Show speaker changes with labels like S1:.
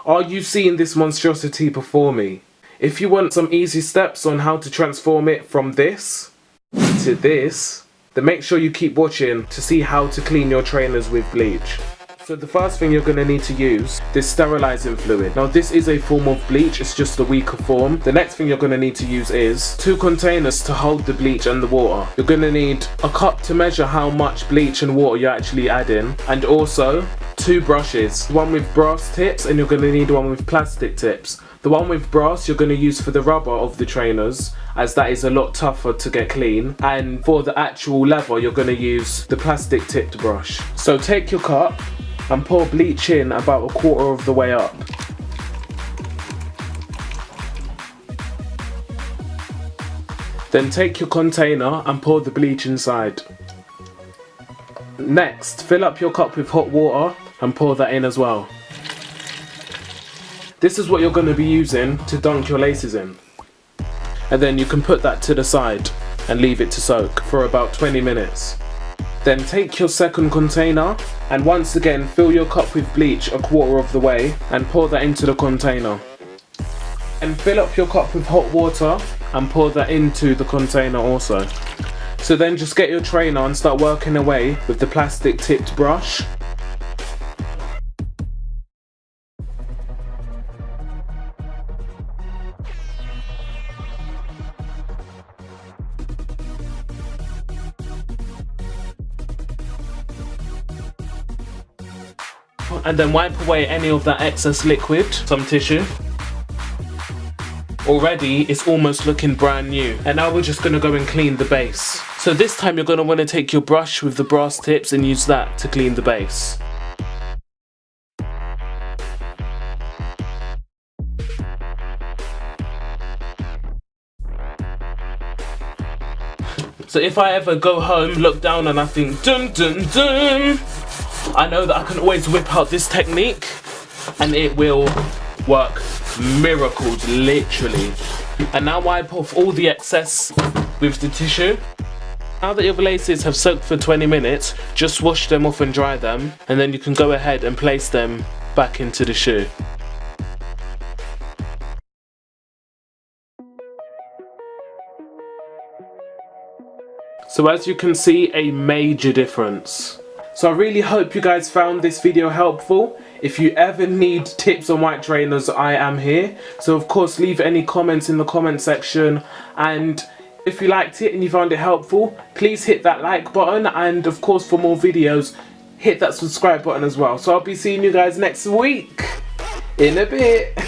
S1: Are you seeing this monstrosity before me? If you want some easy steps on how to transform it from this to this, then make sure you keep watching to see how to clean your trainers with bleach. So the first thing you're going to need to use is sterilizing fluid. Now this is a form of bleach, it's just a weaker form. The next thing you're going to need to use is 2 containers to hold the bleach and the water. You're going to need a cup to measure how much bleach and water you're actually adding, and also 2 brushes, one with brass tips and you're going to need one with plastic tips. The one with brass you're going to use for the rubber of the trainers, as that is a lot tougher to get clean, and for the actual leather you're going to use the plastic tipped brush. So take your cup and pour bleach in about 1/4 of the way up. Then take your container and pour the bleach inside. Next, fill up your cup with hot water and pour that in as well. This is what you're going to be using to dunk your laces in. And then you can put that to the side and leave it to soak for about 20 minutes. Then take your second container and once again fill your cup with bleach 1/4 of the way and pour that into the container. And fill up your cup with hot water and pour that into the container also. So then just get your trainer and start working away with the plastic tipped brush. And then wipe away any of that excess liquid, some tissue. Already it's almost looking brand new, and now we're just going to go and clean the base. So this time you're going to want to take your brush with the brass tips and use that to clean the base. So if I ever go home, look down and I think dun dun dun, I know that I can always whip out this technique and it will work miracles, literally. And now wipe off all the excess with the tissue. Now that your laces have soaked for 20 minutes, just wash them off and dry them, and then you can go ahead and place them back into the shoe. So as you can see, a major difference. So I really hope you guys found this video helpful. If you ever need tips on white trainers, I am here. So of course leave any comments in the comment section, and if you liked it and you found it helpful, please hit that like button, and of course for more videos hit that subscribe button as well. So I'll be seeing you guys next week in a bit.